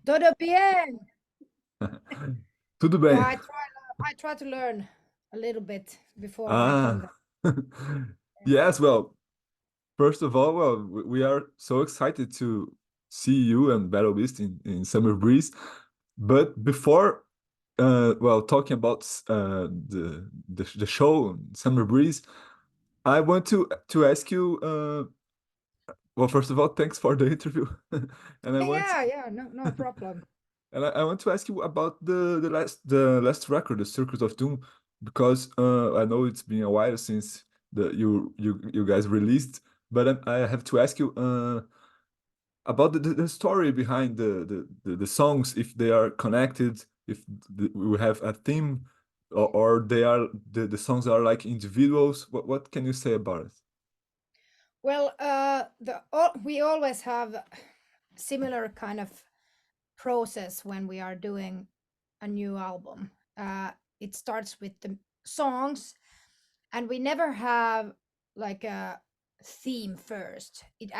Todo bien. Tudo No, bem. I try to learn a little bit before I come Ah, back. yes. Well, first of all, we are so excited to see you and Battle Beast in Summer Breeze. But before, talking about the show Summer Breeze, I want to ask you. Well, first of all, thanks for the interview, and I want Yeah, no problem. And I want to ask you about the last record, the Circus of Doom, because I know it's been a while since you guys released, but I have to ask you about the story behind the songs, if they are connected, if we have a theme, or they are the songs are like individuals. What can you say about it? Well, we always have similar kind of process when we are doing a new album. It starts with the songs, and we never have like a theme first. It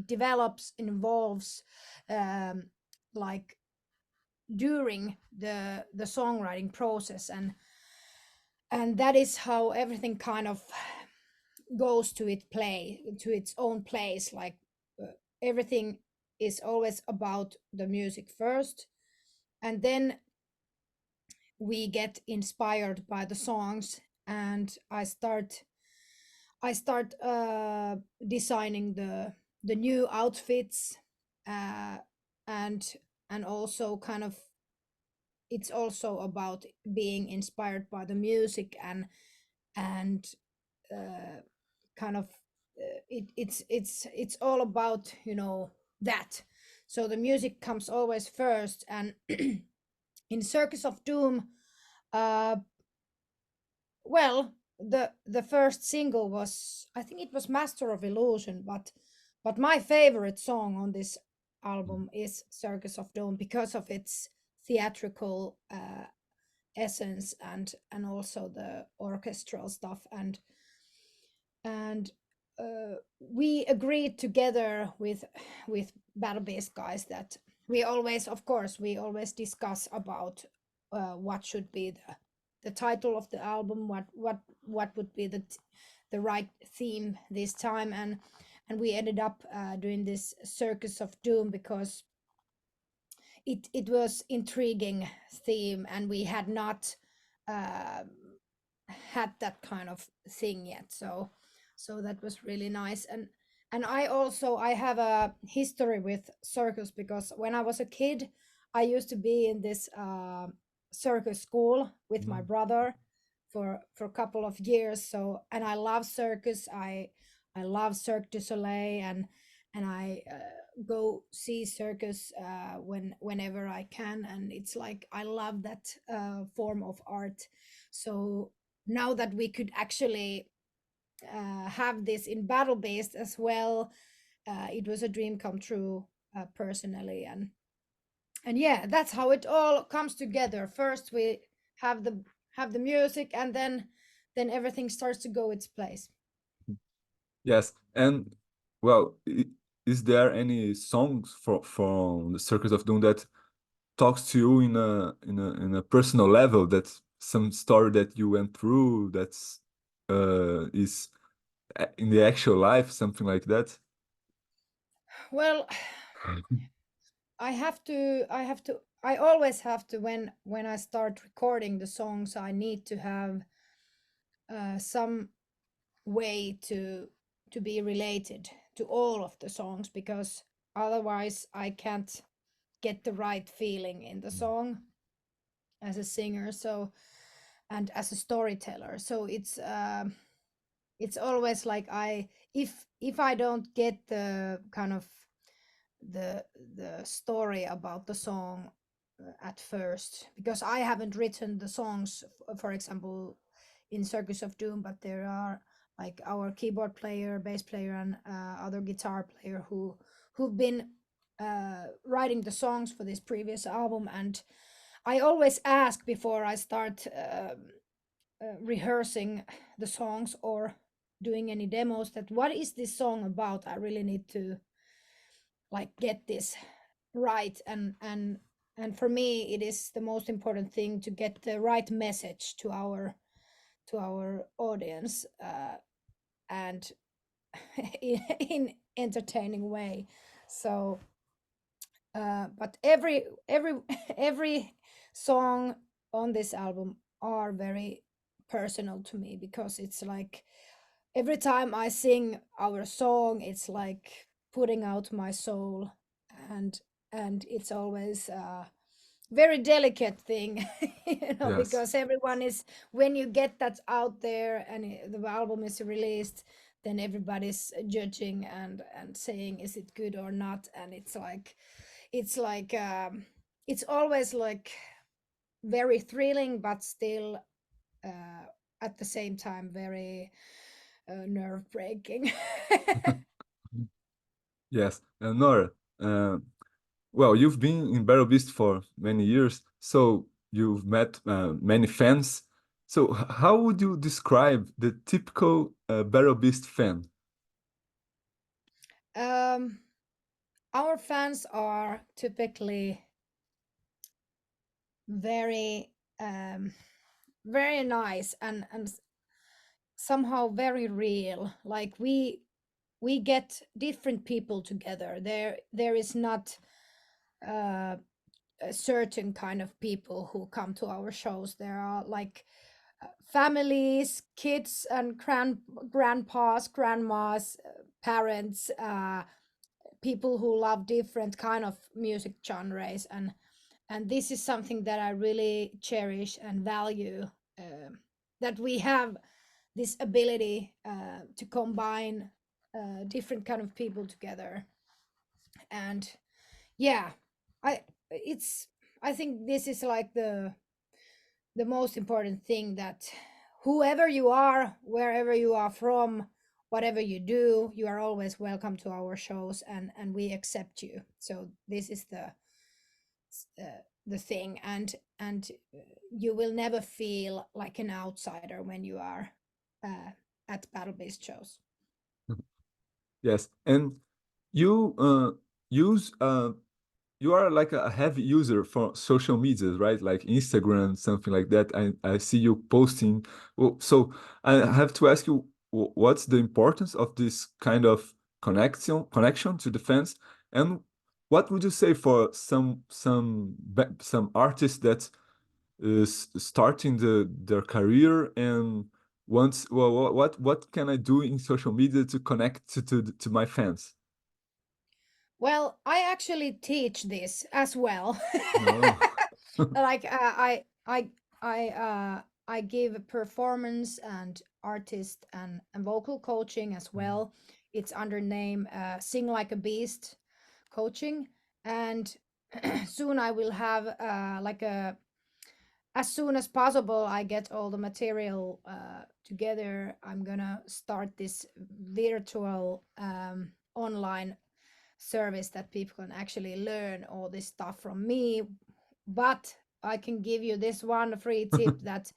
develops, involves, um, like during the songwriting process, and that is how everything kind of goes to its own place. Like everything is always about the music first, and then we get inspired by the songs, and I start designing the new outfits, uh, and and also kind of it's also about being inspired by the music, and uh, kind of it's all about that. So the music comes always first, and in Circus of Doom, uh well, the first single was, I think it was Master of Illusion, but my favorite song on this album is Circus of Doom because of its theatrical essence, and also the orchestral stuff, and we agreed together with Battle Beast guys that we always discuss about what should be the title of the album, what would be the right theme this time, and we ended up doing this Circus of Doom because it was intriguing theme, and we had not uh, had that kind of thing yet. So that was really nice. And I have a history with circus because when I was a kid, I used to be in this circus school with my Mm. brother for a couple of years. So, and I love circus. I love Cirque du Soleil, and I go see circus whenever I can, and it's like I love that form of art. So now that we could actually have this in battle based as well, it was a dream come true personally, and yeah, that's how it all comes together. First we have the music, and then everything starts to go its place. Yes, and well, is there any songs from the Circus of Doom that talks to you in a personal level? That's some story that you went through that's is in the actual life, something like that. Well, I always have to, when I start recording the songs, I need to have some way to be related to all of the songs, because otherwise I can't get the right feeling in the song as a singer, so, and as a storyteller. So it's always like, if I don't get the kind of the the story about the song at first, because I haven't written the songs, for example, in Circus of Doom, but there are like our keyboard player, bass player, and other guitar player who've been writing the songs for this previous album, and I always ask before I start rehearsing the songs or doing any demos, that what is this song about. I really need to like get this right. And for me it is the most important thing to get the right message to our audience, and in entertaining way. So but every every song on this album are very personal to me, because it's like every time I sing our song, it's like putting out my soul, and it's always very delicate thing, Yes. because everyone is, when you get that out there and the album is released, then everybody's judging and saying is it good or not, and it's like it's always like very thrilling, but still uh, at the same time very nerve breaking. Yes. Nora, uh, well, you've been in Battle Beast for many years, so you've met many fans. So, how would you describe the typical Battle Beast fan? um, our fans are typically very very nice, and somehow very real. Like we get different people together. There is not uh, a certain kind of people who come to our shows. There are like families, kids, and grandpas, grandmas, parents, people who love different kind of music genres, and this is something that I really cherish and value, that we have this ability to combine different kind of people together. And yeah, I it's I think this is like the most important thing, that whoever you are, wherever you are from, whatever you do, you are always welcome to our shows, and we accept you. So this is the thing, and you will never feel like an outsider when you are uh, at battle based shows. Yes, and you use you are like a heavy user for social medias, right? Like Instagram, something like that. I see you posting. Well, so I have to ask you, what's the importance of this kind of connection to the fans, and what would you say for some artists that is starting their career and wants, well, what can I do in social media to connect to my fans? Well, I actually teach this as well. No. Like I give performance and artist and vocal coaching as well. It's under name Sing Like a Beast coaching, and soon I will have like a, as soon as possible I get all the material together, I'm gonna start this virtual online service that people can actually learn all this stuff from me. But I can give you this one free tip, that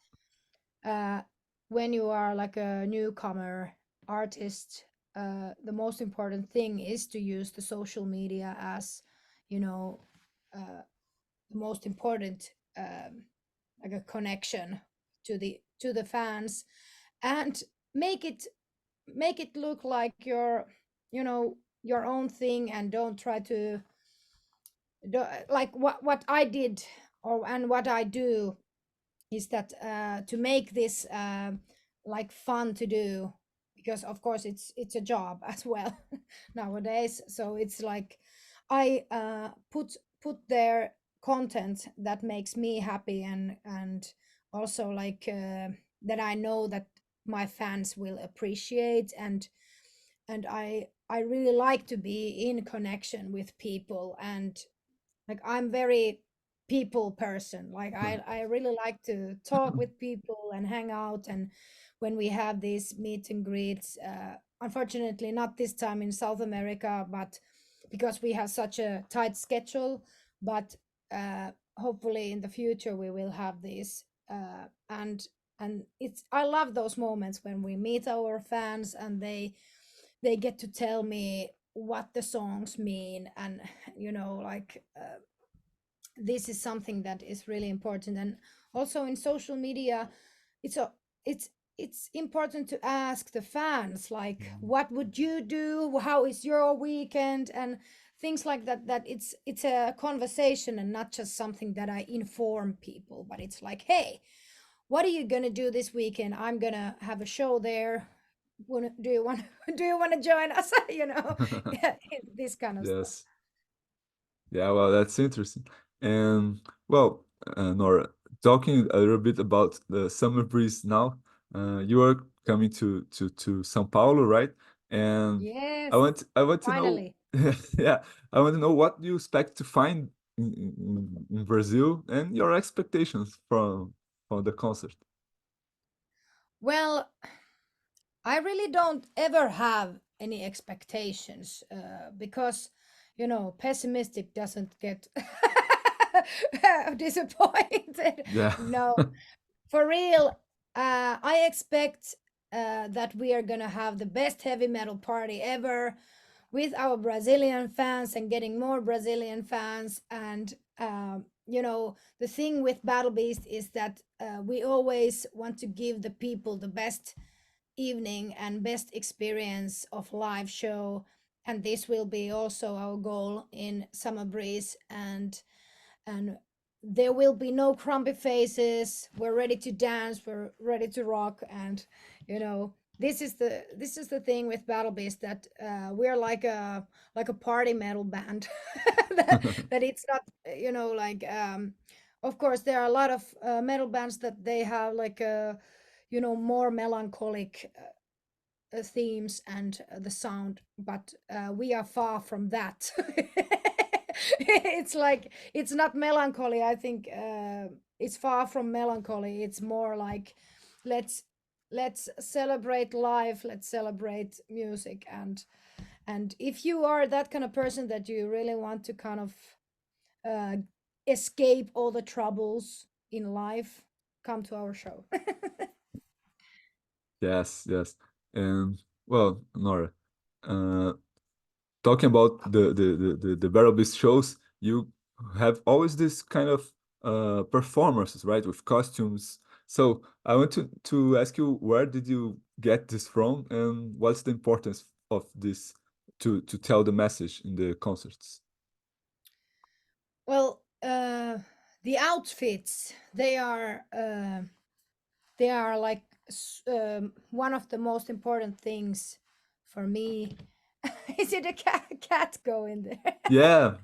uh, when you are like a newcomer artist, the most important thing is to use the social media as, you know, the most important, like a connection to the fans, and make it make it look like your, you know, your own thing, and don't try to like what I did, or and what I do is that to make this like fun to do, because of course it's a job as well nowadays. So it's like I put their content that makes me happy, and also like that I know that my fans will appreciate, and I really like to be in connection with people, and like I'm very people person. Like I really like to talk with people and hang out, and when we have these meet and greets, unfortunately not this time in South America, but because we have such a tight schedule, but hopefully in the future we will have these, and it's, I love those moments when we meet our fans and they get to tell me what the songs mean, and like this is something that is really important. And also in social media, it's a it's it's important to ask the fans, like, Mm. what would you do, how is your weekend, and things like that, that it's a conversation and not just something that I inform people, but it's like, hey, what are you gonna do this weekend? I'm gonna have a show there. Do you want do you want to join us? Yeah, this kind of stuff. Yes. Yeah, well, that's interesting. And well, Nora, talking a little bit about the summer breeze now, you are coming to São Paulo, right? And Yes, I want to know, finally. yeah, I want to know what you expect to find in Brazil and your expectations from the concert. Well, I really don't ever have any expectations, because, pessimistic doesn't get disappointed. Yeah. No, for real, I expect that we are gonna have the best heavy metal party ever with our Brazilian fans and getting more Brazilian fans. And the thing with Battle Beast is that we always want to give the people the best evening and best experience of live show, and this will be also our goal in Summer Breeze. And there will be no crumpy faces. We're ready to dance, we're ready to rock. And this is the thing with Battle Beast, that we're like a party metal band. that it's not, like, of course there are a lot of metal bands that they have like a more melancholic themes and the sound, but we are far from that. It's like, it's not melancholy, I think. It's far from melancholy, it's more like, let's let's celebrate life, let's celebrate music. And if you are that kind of person that you really want to kind of uh, escape all the troubles in life, come to our show. Yes, yes. And well, Nora, uh, talking about the Battle Beast shows, you have always this kind of performances, right, with costumes. So I want to ask you, where did you get this from, and what's the importance of this to tell the message in the concerts? Well, the outfits, they are like one of the most important things for me. Is it a cat going there? Yeah,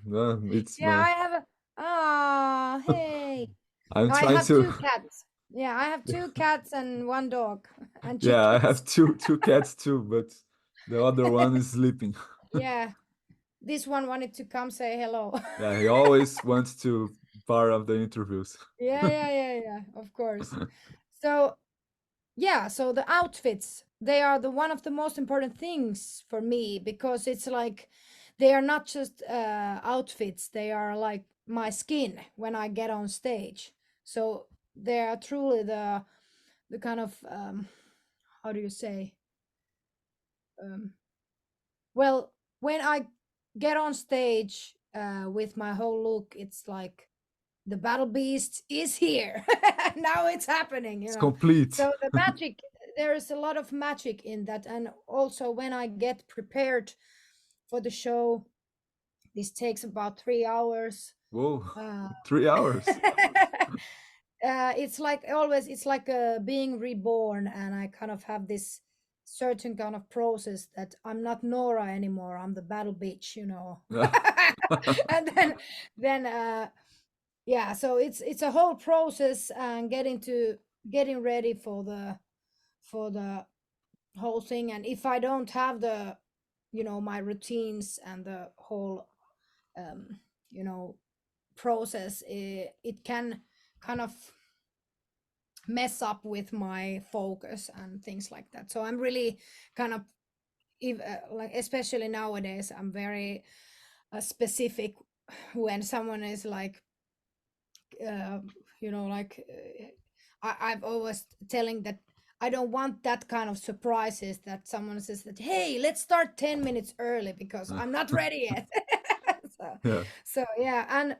it's Yeah, my. I have a, ah, hey. I'm I trying have to. two cats. Yeah, I have two cats and one dog and Yeah, I chickens. have two cats too, but the other one is sleeping. Yeah, this one wanted to come say hello. Yeah, he always wants to part of the interviews. Yeah, yeah, yeah, yeah, of course. So, yeah, so the outfits, they are the one of the most important things for me, because it's like, they are not just outfits, they are like my skin when I get on stage. So they are truly the kind of, how do you say, um, well, when I get on stage with my whole look, it's like, the Battle Beast is here. Now it's happening, It's complete. so the magic, there is a lot of magic in that. And also, when I get prepared for the show, this takes about 3 hours. Whoa, uh, 3 hours. it's like, always, it's like being reborn, and I kind of have this certain kind of process, that I'm not Nora anymore, I'm the Battle Bitch. And then yeah, so it's a whole process, and getting ready for the whole thing. And if I don't have the my routines and the whole um you know process, it can kind of mess up with my focus and things like that. So I'm really kind of, if like, especially nowadays, I'm very specific when someone is like, like, I've always telling that I don't want that kind of surprises that someone says that, hey, let's start 10 minutes early because I'm not ready yet. so, Yeah. so yeah, and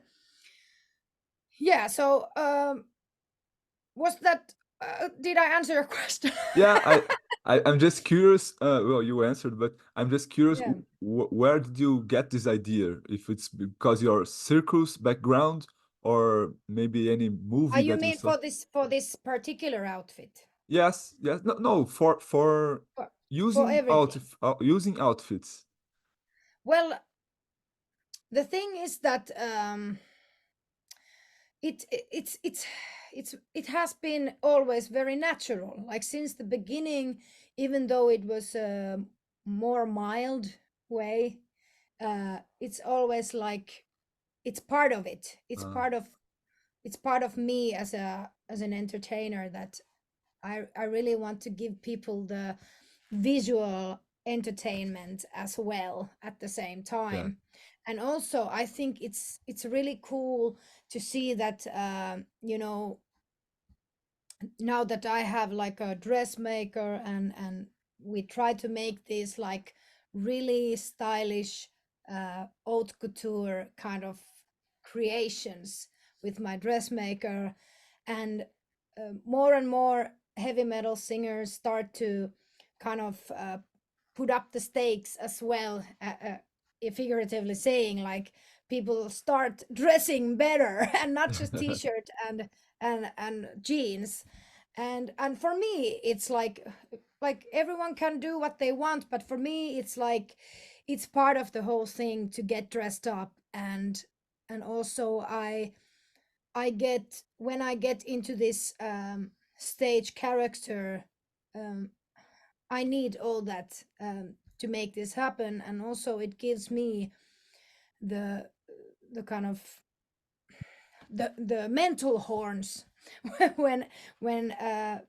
yeah, so was that did I answer your question? Yeah, I'm just curious. Well, you answered, but I'm just curious. Yeah. Where did you get this idea? If it's because your circus background, or maybe any movie You that you mean saw. for this particular outfit? Yes, yes. No, no. For For everything. using outfits. Well, the thing is that it has been always very natural, like since the beginning, even though it was a more mild way. It's always like it's part of it. Uh, It's part of me as an entertainer that I really want to give people the visual entertainment as well at the same yeah. time. And also I think it's really cool to see that now that I have like a dressmaker, and we try to make these like really stylish haute couture kind of creations with my dressmaker. And more and more heavy metal singers start to kind of put up the stakes as well, figuratively saying, like, people start dressing better and not just t-shirt and jeans. And for me it's like everyone can do what they want, but for me it's like it's part of the whole thing to get dressed up. And also I get when I get into this stage character, um, I need all that to make this happen. And also it gives me the the kind of the mental horns when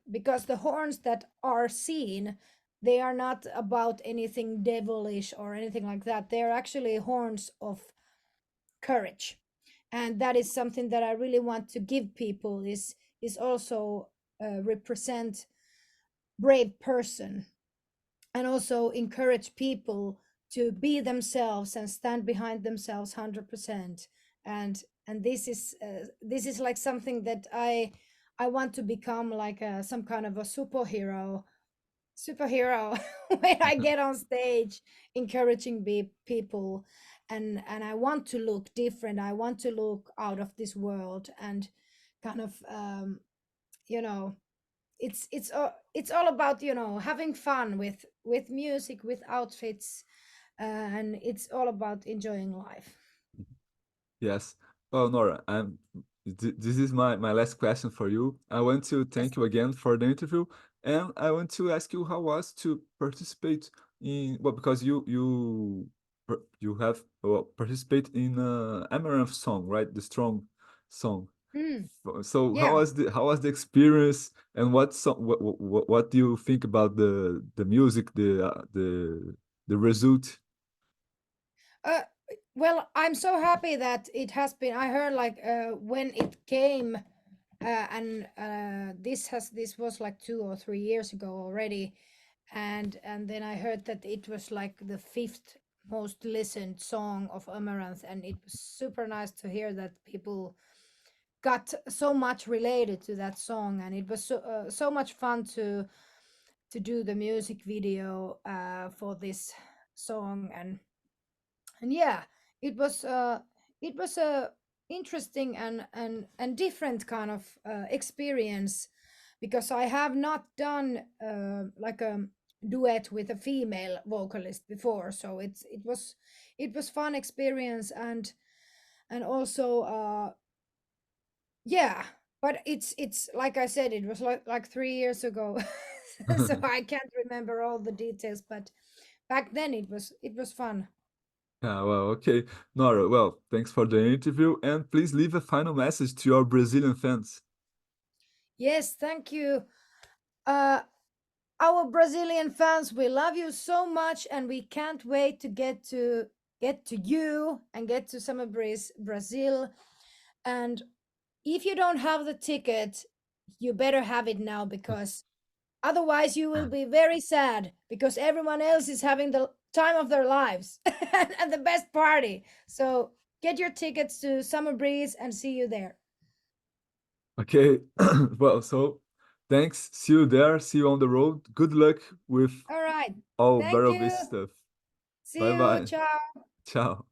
because the horns that are seen, they are not about anything devilish or anything like that. They're actually horns of courage. And that is something that I really want to give people, is also represent brave person, and also encourage people to be themselves and stand behind themselves 100%. And this is like something that I want to become, like some kind of a superhero when I get on stage encouraging people. And I want to look different, I want to look out of this world, and kind of you know it's all about having fun with music, with outfits, and it's all about enjoying life. Yes. Well, Nora, this is my last question for you. I want to Yes. thank you again for the interview, and I want to ask you how was to participate in, well, because you have, well, participate in Amaranth song, right? The Strong song. Mm, So yeah. how was the experience, and what do you think about the music, the result? uh, well, I'm so happy that it has been. I heard like when it came, and this was like 2 or 3 years ago already. And then I heard that it was like the fifth most listened song of Amaranth, and it was super nice to hear that people got so much related to that song. And it was so much fun to do the music video for this song. And yeah, it was it was a interesting and different kind of experience, because I have not done like a duet with a female vocalist before. So it was fun experience. And also yeah, but it's like I said, it was like 3 years ago. So I can't remember all the details, but back then it was fun. Yeah, well, okay. Nora, well, thanks for the interview, and please leave a final message to your Brazilian fans. Yes, thank you. uh our Brazilian fans, we love you so much, and we can't wait to get to you and get to Summer Breeze Brazil. And if you don't have the ticket, you better have it now, because Otherwise, you will be very sad because everyone else is having the time of their lives and the best party. So get your tickets to Summer Breeze and see you there. Okay. Well, so thanks. See you there. See you on the road. Good luck with All right. all Thank Barrel you. Beast stuff. See Bye you. bye. Ciao. Ciao.